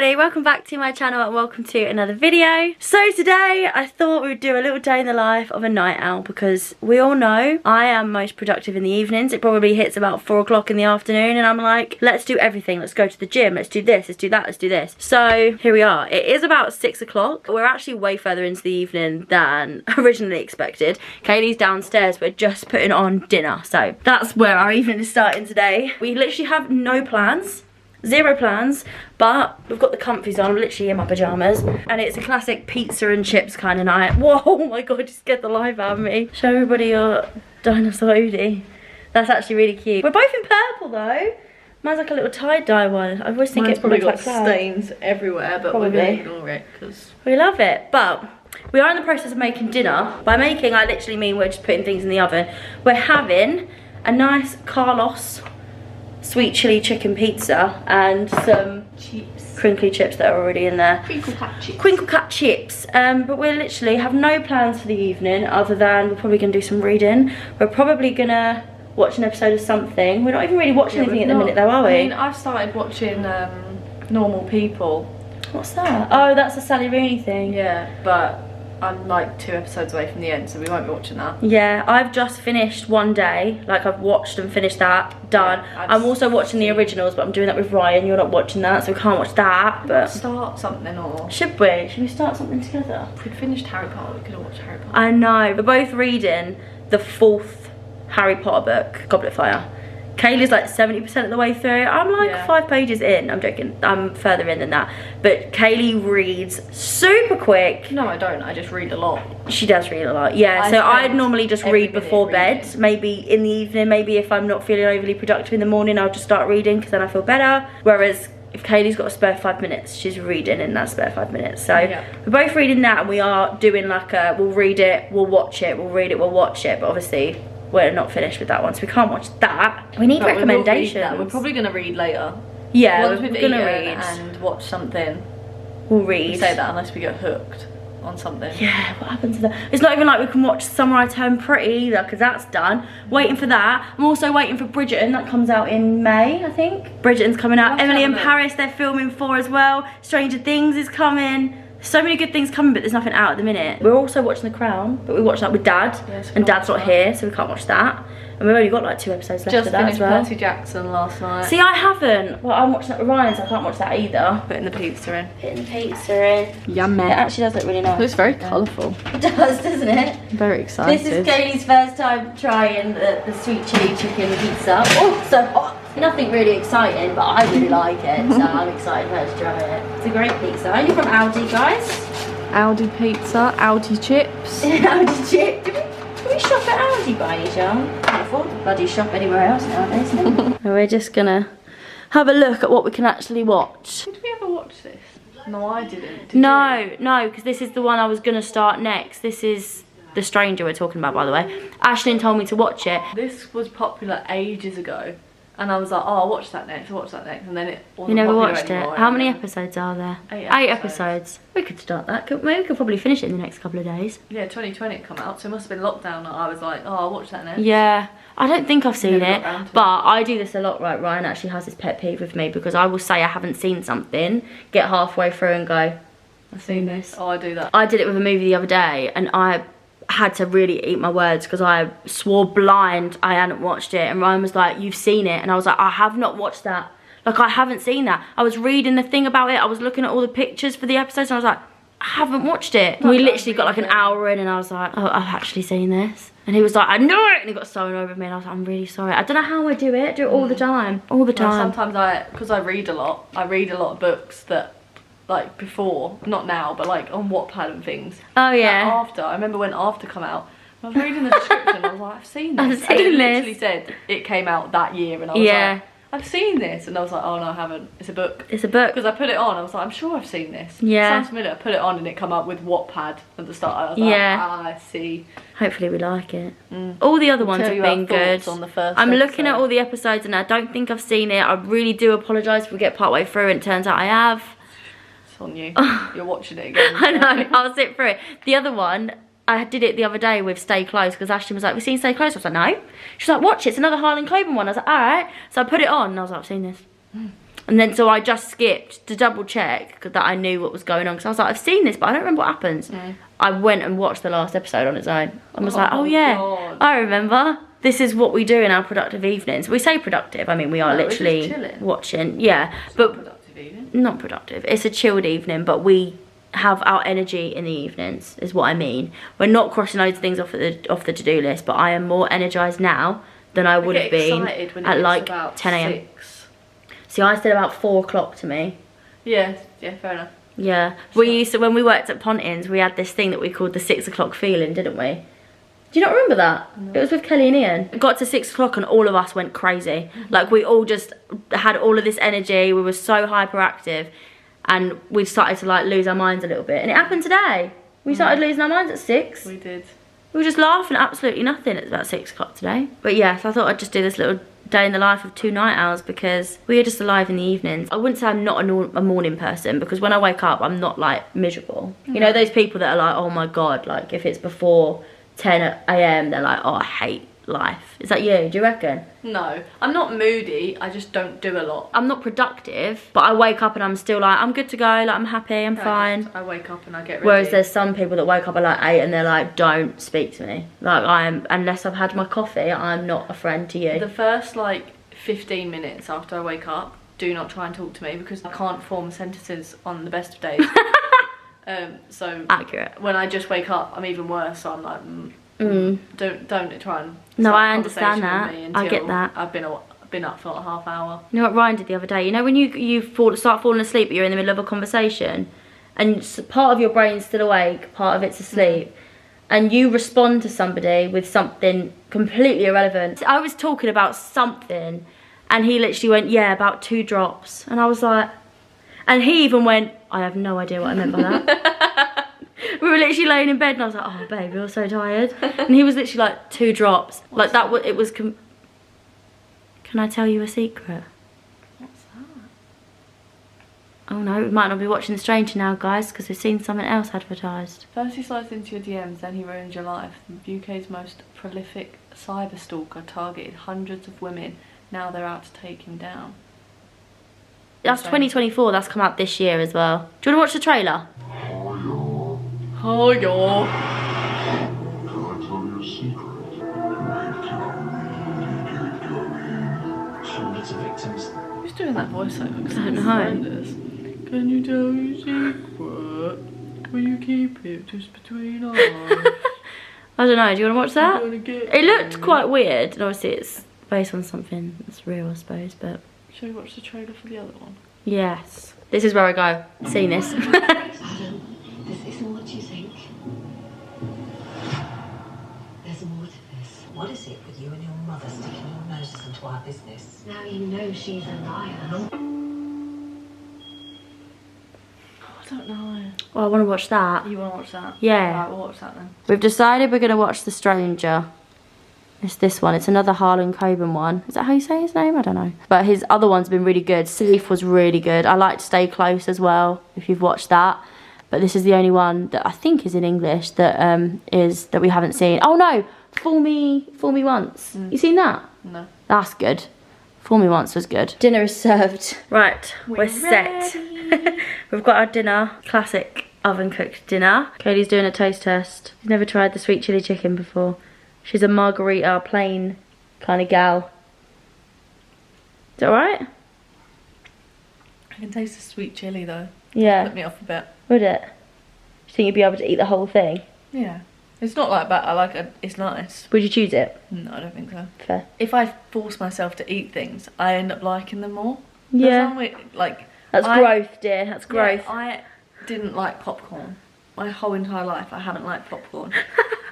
everybody, welcome back to my channel and welcome to another video. So today I thought we would do a little day in the life of a night owl, because we all know I am most productive in the evenings. It probably hits about 4 o'clock in the afternoon and I'm like, let's do everything. Let's go to the gym, let's do this, let's do that, let's do this. So here we are. It is about 6 o'clock. We're actually way further into the evening than originally expected. Kaylee's downstairs, we're just putting on dinner. So that's where our evening is starting today. We literally have no plans. Zero plans, but we've got the comfies on. I'm literally in my pyjamas and it's a classic pizza and chips kind of night. Whoa, oh my god, you scared the life out of me. Show everybody your dinosaur hoodie. That's actually really cute. We're both in purple though. Mine's like a little tie-dye one. I always think it's probably got like stains everywhere, but we're gonna ignore it because we love it. But we are in the process of making dinner. By making, I literally mean we're just putting things in the oven. We're having a nice Carlos sweet chili chicken pizza and some chips, crinkly chips that are already in there. Crinkle cut chips. Crinkle cut chips. But we literally have no plans for the evening other than we're probably gonna do some reading. We're probably gonna watch an episode of something. We're not even really watching anything at the minute though, are we? I mean, I've started watching Normal People. What's that? Oh, that's a Sally Rooney thing. Yeah, but I'm like 2 episodes away from the end, so we won't be watching that. Yeah, I've just finished One Day. Like, I've watched and finished that. Done. Yeah, I'm also watching the originals, but I'm doing that with Ryan. You're not watching that, so we can't watch that. But start something, or should we? Should we start something together? If we'd finished Harry Potter, we could have watched Harry Potter. I know. We're both reading the 4th Harry Potter book, Goblet of Fire. Kaylee's like 70% of the way through. I'm like 5 pages in. I'm joking. I'm further in than that. But Kaylee reads super quick. No, I don't. I just read a lot. She does read a lot. Yeah, so I'd normally just read before bed. Maybe in the evening. Maybe if I'm not feeling overly productive in the morning, I'll just start reading because then I feel better. Whereas if Kaylee's got a spare 5 minutes, she's reading in that spare 5 minutes. So we're both reading that, and we are doing like a, we'll read it, we'll watch it, we'll read it, we'll watch it. But obviously we're not finished with that one, so we can't watch that. We need recommendations. We're probably going to read later. Yeah, once we're going to read and watch something. We'll read. We say that unless we get hooked on something. Yeah, what happens to that? It's not even like we can watch Summer I Turned Pretty either, because that's done. Waiting for that. I'm also waiting for Bridgerton. That comes out in May, I think. Bridgerton's coming out. Emily in Paris, they're filming for as well. Stranger Things is coming. So many good things coming, but there's nothing out at the minute. We're also watching The Crown, but we watched that with Dad, and Dad's not here, so we can't watch that. And we've only got like 2 episodes left of that as well. Just finished Percy Jackson last night. See, I haven't. Well, I'm watching that with Ryan, so I can't watch that either. Putting the pizza in. Putting the pizza in. Yummy. It actually does look really nice. It looks very colourful. It does, doesn't it? Very excited. This is Kaylee's first time trying the sweet chili chicken pizza. Oh, so hot. Nothing really exciting, but I really like it, so I'm excited for her to try it. It's a great pizza. Only from Aldi, guys. Aldi pizza, Aldi chips. Aldi chip. Do we shop at Aldi by any chance? Can't afford to bloody shop anywhere else nowadays. We're just gonna have a look at what we can actually watch. Did we ever watch this? No, I didn't. No, because this is the one I was gonna start next. This is The Stranger we're talking about, by the way. Ashlyn told me to watch it. This was popular ages ago. And I was like, oh, I'll watch that next, I'll watch that next. And then it wasn't. You never popular watched anymore, it? How many episodes are there? 8 episodes. We could start that. Maybe we could probably finish it in the next couple of days. Yeah, 2020 it come out, so it must have been lockdown that I was like, oh, I'll watch that next. Yeah. I don't think I've seen it, but I do this a lot, right? Ryan actually has this pet peeve with me because I will say I haven't seen something, get halfway through and go, I've seen this. Oh, I do that. I did it with a movie the other day and I had to really eat my words because I swore blind I hadn't watched it, and Ryan was like, you've seen it, and I was like, I have not watched that. Like, I haven't seen that. I was reading the thing about it, I was looking at all the pictures for the episodes, and I was like, I haven't watched it. And we literally got like an hour in and I was like, oh, I've actually seen this. And he was like, I know it, and he got so annoyed with me, and I was like, I'm really sorry. I don't know how I do it. I do it all the time. All the time. Sometimes because I read a lot of books that, like, before, not now, but like on Wattpad and things. Oh yeah. Like After, I remember when After come out, I was reading the description, I was like, I've seen this. I've seen and it this. literally said it came out that year, and I was like, I've seen this, and I was like, oh no, I haven't. It's a book. It's a book. Because I put it on, I was like, I'm sure I've seen this. Yeah. It sounds familiar. I put it on and it come up with Wattpad at the start. I was like, I see. Hopefully we like it. All the other ones have been good. On the first I'm looking at all the episodes and I don't think I've seen it. I really do apologise if we get part way through and it turns out I have. It's on you. You're watching it again. I know, I'll sit through it. The other one, I did it the other day with Stay Close because Ashley was like, we've seen Stay Close. I was like, no. She's like, watch it. It's another Harlan Coben one. I was like, all right. So I put it on and I was like, I've seen this. And then so I just skipped to double check that I knew what was going on, because I was like, I've seen this but I don't remember what happens. I went and watched the last episode on its own and was like, oh yeah, God. I remember. This is what we do in our productive evenings. We say productive, I mean we are literally watching, yeah, but Productive evening. not productive. It's a chilled evening, but we have our energy in the evenings is what I mean. We're not crossing loads of things off the to-do list, but I am more energized now than I would have been at like 10 a.m. See, I said about 4 o'clock to me. Yeah, fair enough. Yeah, we used to, when we worked at Pontins, we had this thing that we called the 6 o'clock feeling, didn't we? Do you not remember that? No. It was with Kelly and Ian. It got to 6 o'clock and all of us went crazy. Like we all just had all of this energy. We were so hyperactive, and we started to like lose our minds a little bit. And it happened today. We started losing our minds at 6. We did. We were just laughing at absolutely nothing at about 6 o'clock today. But yes, I thought I'd just do this little day in the life of 2 night owls, because we are just alive in the evenings. I wouldn't say I'm not a morning person, because when I wake up I'm not like miserable. You know those people that are like, oh my god, like if it's before 10 a.m. they're like, oh I hate life. Is that you? Do you reckon? No, I'm not moody, I just don't do a lot. I'm not productive, but I wake up and I'm still like, I'm good to go, like I'm happy, I'm fine. I wake up and I get ready. Whereas there's some people that wake up at like 8 and they're like, don't speak to me. Like unless I've had my coffee, I'm not a friend to you. The first like 15 minutes after I wake up, do not try and talk to me, because I can't form sentences on the best of days. So accurate. When I just wake up, I'm even worse, so I'm like, don't try and no, start I a understand conversation with that. me I get until that. I've been up for like a half hour. You know what Ryan did the other day? You know when you start falling asleep, but you're in the middle of a conversation, and part of your brain's still awake, part of it's asleep, and you respond to somebody with something completely irrelevant. I was talking about something, and he literally went, yeah, about 2 drops, and I was like, and he even went, I have no idea what I meant by that. We were literally laying in bed and I was like, oh babe, you're so tired. And he was literally like, 2 drops. Like that, it was, can I tell you a secret? What's that? Oh no, we might not be watching The Stranger now, guys, because we've seen something else advertised. First he slides into your DMs, then he ruins your life. The UK's most prolific cyber stalker targeted hundreds of women. Now they're out to take him down. That's 2024, that's come out this year as well. Do you want to watch the trailer? Oh, yo. Can I tell you a secret? Hundreds of victims. Who's doing that voiceover? I don't know. Can you tell your secret? Will you keep it just between us? I don't know, do you want to watch that? I'm gonna get It looked you. quite weird, and obviously it's based on something that's real, I suppose, but... Shall we watch the trailer for the other one? Yes. This is where I go. Seen this. Adam, this isn't what you think. There's more to this. What is it with you and your mother sticking your noses into our business? Now you know she's a liar. Oh, I don't know. Oh, I want to watch that. You want to watch that? Yeah. Right, we'll watch that then. We've decided we're going to watch The Stranger. It's this one. It's another Harlan Coben one. Is that how you say his name? I don't know. But his other one's been really good. Sleep was really good. I liked Stay Close as well, if you've watched that. But this is the only one that I think is in English that that we haven't seen. Oh no! Fool Me Once. You seen that? No. That's good. Fool Me Once was good. Dinner is served. Right, we're set. We've got our dinner. Classic oven cooked dinner. Katie's doing a taste test. She's never tried the sweet chili chicken before. She's a margarita plain kind of gal. Is that alright? I can taste the sweet chilli though. Yeah. Put me off a bit. Would it? Do you think you'd be able to eat the whole thing? Yeah. It's not like that. I like it. It's nice. Would you choose it? No, I don't think so. Fair. If I force myself to eat things, I end up liking them more. Yeah. That's growth, dear. That's growth. Yeah, I didn't like popcorn. My whole entire life I haven't liked popcorn.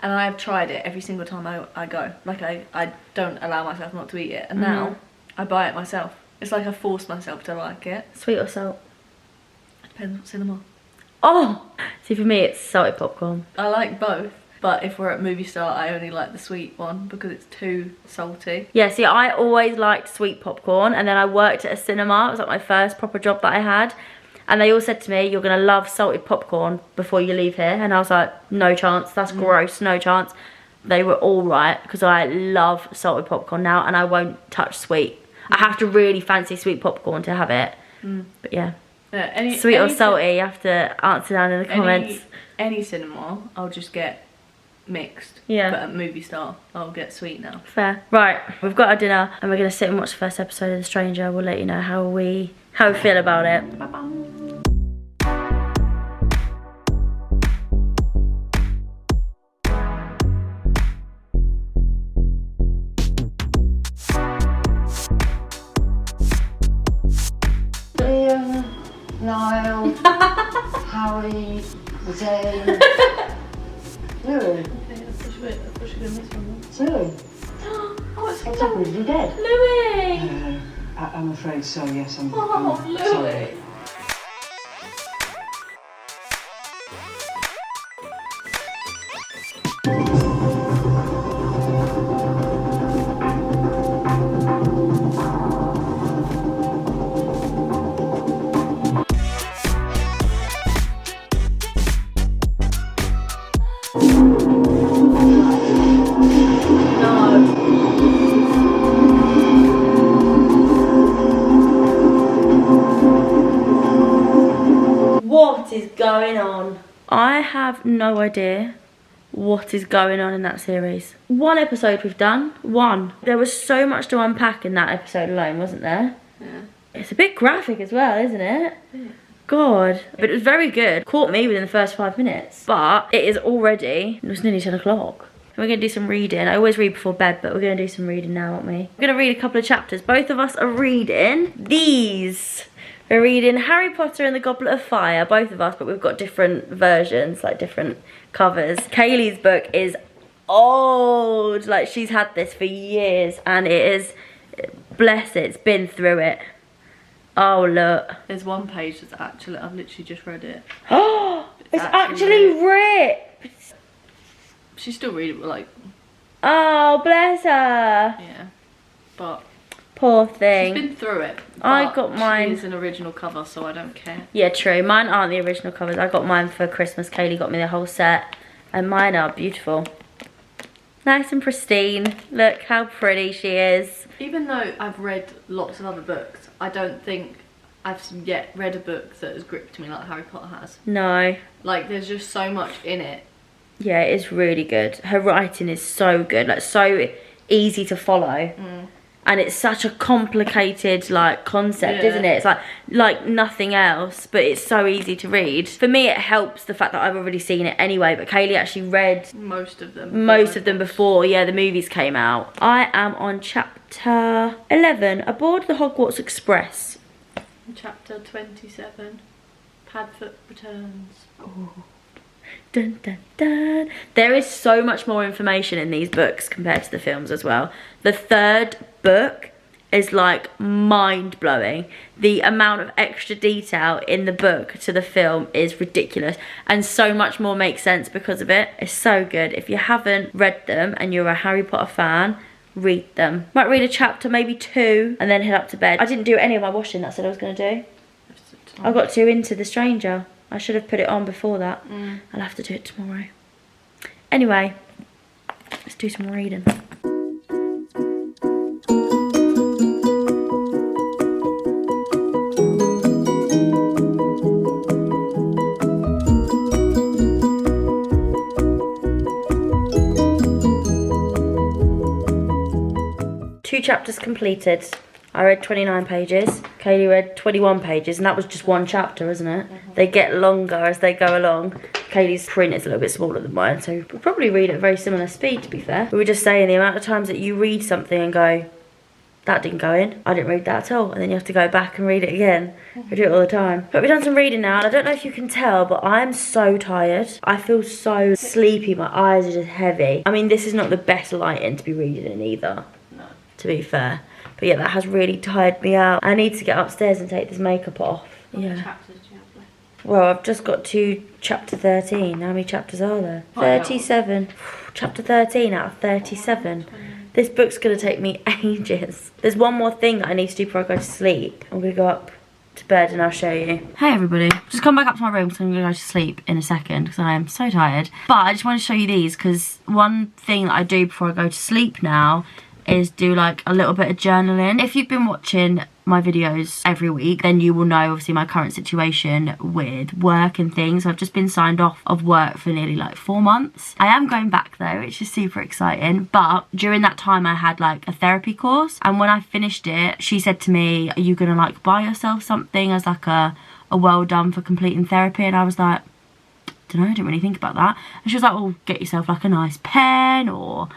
And I have tried it every single time I go. Like I don't allow myself not to eat it. And now I buy it myself. It's like I forced myself to like it. Sweet or salt? It depends what cinema. Oh! See, for me it's salted popcorn. I like both. But if we're at Movie Star, I only like the sweet one because it's too salty. Yeah, see, I always liked sweet popcorn, and then I worked at a cinema. It was like my first proper job that I had. And they all said to me, you're going to love salted popcorn before you leave here. And I was like, no chance. That's gross. No chance. They were all right because I love salted popcorn now and I won't touch sweet. I have to really fancy sweet popcorn to have it. But yeah, Yeah, sweet or salty, you have to answer down in the comments. Any cinema, I'll just get mixed. Yeah. But at movie star, I'll get sweet now. Fair. Right, we've got our dinner and we're going to sit and watch the first episode of The Stranger. We'll let you know how we feel about it. Bye-bye. Liam, Niall, Harry, Zane, Louis. Louis? Oh, it's What's up? Is he dead? Louis! I'm afraid so, yes. I'm Oh, sorry. Louis! What is going on? I have no idea what is going on in that series. One episode we've done. One. There was so much to unpack in that episode alone, wasn't there? Yeah. It's a bit graphic as well, isn't it? Yeah. God. But it was very good. Caught me within the first 5 minutes. But it is already, it was nearly 10 o'clock. We're going to do some reading. I always read before bed, but we're going to do some reading now, aren't we? We're going to read a couple of chapters. Both of us are reading these. We're reading Harry Potter and the Goblet of Fire, both of us, but we've got different versions, like different covers. Kaylee's book is old. Like, she's had this for years, and it is, bless it, it's been through it. Oh, look. There's one page that's actually, I've literally just read it. Oh, it's actually ripped. She's still reading, but like... Oh, bless her. Yeah. But... Poor thing. She's been through it. I got mine. It's an original cover, so I don't care. Yeah, true. Mine aren't the original covers. I got mine for Christmas. Kaylee got me the whole set. And mine are beautiful. Nice and pristine. Look how pretty she is. Even though I've read lots of other books, I don't think I've yet read a book that has gripped me like Harry Potter has. No. Like, there's just so much in it. Yeah, it is really good. Her writing is so good. Like, so easy to follow. And it's such a complicated, like, concept, isn't it? It's like nothing else, but it's so easy to read. For me, it helps the fact that I've already seen it anyway, but Kaylee actually read most of them. Most of them before, yeah, the movies came out. I am on chapter 11, Aboard the Hogwarts Express. Chapter 27, Padfoot returns. Ooh. Dun, dun, dun. There is so much more information in these books compared to the films as well. The third book is like mind-blowing. The amount of extra detail in the book to the film is ridiculous, and so much more makes sense because of it. It's so good. If you haven't read them and you're a Harry Potter fan, read them. Might read a chapter, maybe 2, and then head up to bed. I didn't do any of my washing. That's what I was going to do. I got too into The Stranger. I should have put it on before that. I'll have to do it tomorrow. Anyway, let's do some reading. Two chapters completed. I read 29 pages, Kaylee read 21 pages, and that was just one chapter, isn't it? They get longer as they go along. Kaylee's print is a little bit smaller than mine, so we'll probably read at a very similar speed, to be fair. We were just saying the amount of times that you read something and go, that didn't go in, I didn't read that at all, and then you have to go back and read it again. We do it all the time. But we've done some reading now, and I don't know if you can tell, but I'm so tired. I feel so sleepy, my eyes are just heavy. I mean, this is not the best lighting to be reading in either, to be fair. But yeah, that has really tired me out. I need to get upstairs and take this makeup off. Yeah. Chapters do you have left? Well, I've just got to chapter 13. How many chapters are there? 37. Chapter 13 out of 37. This book's going to take me ages. There's one more thing that I need to do before I go to sleep. I'm going to go up to bed and I'll show you. Hey everybody. Just come back up to my room because I'm going to go to sleep in a second because I am so tired. But I just want to show you these because one thing that I do before I go to sleep now is do like a little bit of journaling. If you've been watching my videos every week, then you will know obviously my current situation with work and things. I've just been signed off of work for nearly like 4 months. I am going back though, which is super exciting, but during that time I had like a therapy course, and when I finished it, she said to me, are you gonna like buy yourself something as like a well done for completing therapy? And I was like, don't know, I didn't really think about that. And she was like, well, get yourself like a nice pen or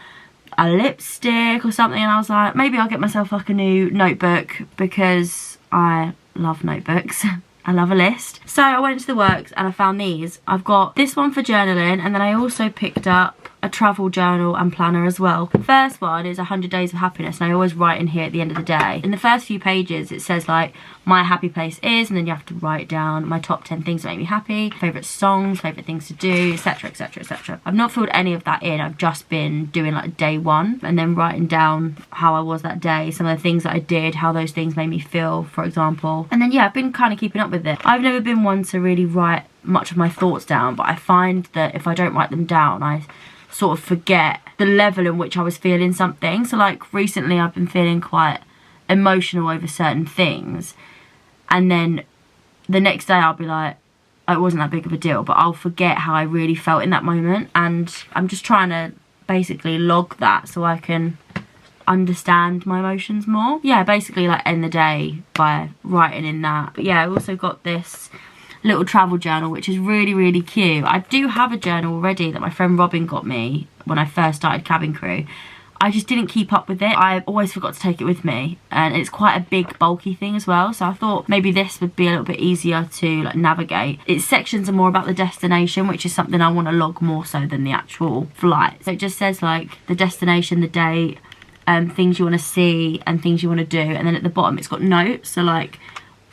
a lipstick or something. And I was like, maybe I'll get myself like a new notebook, because I love notebooks. I love a list. So I went to the works and I found these. I've got this one for journaling, and then I also picked up a travel journal and planner as well. The first one is 100 Days of Happiness, and I always write in here at the end of the day. In the first few pages it says like my happy place is, and then you have to write down my top 10 things that make me happy, favourite songs, favourite things to do, etc, etc, etc. I've not filled any of that in. I've just been doing like day one and then writing down how I was that day, some of the things that I did, how those things made me feel, for example. And then yeah, I've been kind of keeping up with it. I've never been one to really write much of my thoughts down, but I find that if I don't write them down, I sort of forget the level in which I was feeling something. So like recently I've been feeling quite emotional over certain things, and then the next day I'll be like, oh, it wasn't that big of a deal, but I'll forget how I really felt in that moment. And I'm just trying to basically log that so I can understand my emotions more. Yeah, basically like end the day by writing in that. But yeah, I also got this little travel journal, which is really, really cute. I do have a journal already that my friend Robin got me when I first started cabin crew. I just didn't keep up with it. I always forgot to take it with me, and it's quite a big bulky thing as well, so I thought maybe this would be a little bit easier to like navigate. Its sections are more about the destination, which is something I want to log more so than the actual flight. So it just says like the destination, the date, things you want to see and things you want to do, and then at the bottom it's got notes, so like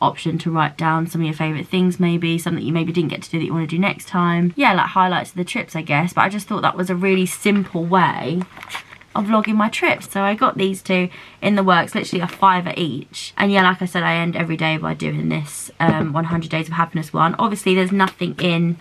option to write down some of your favourite things, maybe something you maybe didn't get to do that you want to do next time. Yeah, like highlights of the trips, I guess. But I just thought that was a really simple way of vlogging my trips. So I got these two in the works, literally a £5 each. And yeah, like I said, I end every day by doing this 100 Days of Happiness one. Obviously there's nothing in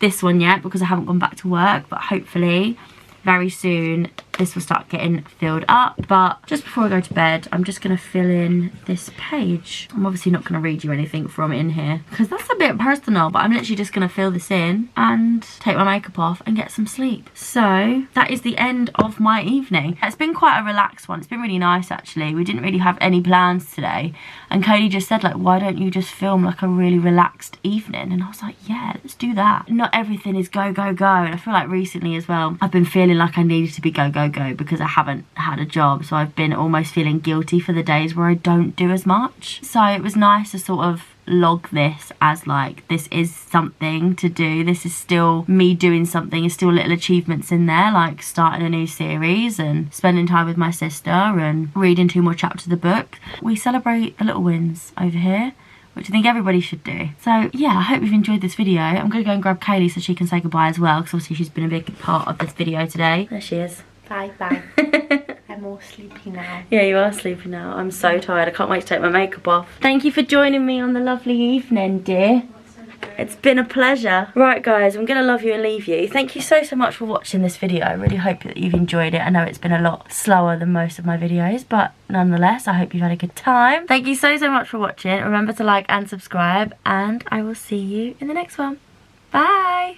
this one yet because I haven't gone back to work, but hopefully very soon this will start getting filled up. But just before I go to bed, I'm just going to fill in this page. I'm obviously not going to read you anything from in here because that's a bit personal, but I'm literally just going to fill this in and take my makeup off and get some sleep. So that is the end of my evening. It's been quite a relaxed one. It's been really nice actually. We didn't really have any plans today, and Cody just said like, why don't you just film like a really relaxed evening? And I was like, yeah, let's do that. Not everything is go, go, go. And I feel like recently as well, I've been feeling like I needed to be go, go, go because I haven't had a job, so I've been almost feeling guilty for the days where I don't do as much. So it was nice to sort of log this as like, this is something to do, this is still me doing something, there's still little achievements in there, like starting a new series and spending time with my sister and reading 2 more chapters of the book. We celebrate the little wins over here, which I think everybody should do. So yeah, I hope you've enjoyed this video. I'm gonna go and grab Kaylee so she can say goodbye as well, because obviously she's been a big part of this video today. There she is. Bye bye. I'm all sleepy now. Yeah, you are sleepy now. I'm so tired. I can't wait to take my makeup off. Thank you for joining me on the lovely evening, dear. It's been a pleasure. Right guys, I'm gonna love you and leave you. Thank you so much for watching this video. I really hope that you've enjoyed it. I know it's been a lot slower than most of my videos, but nonetheless, I hope you've had a good time. Thank you so much for watching. Remember to like and subscribe, and I will see you in the next one. Bye.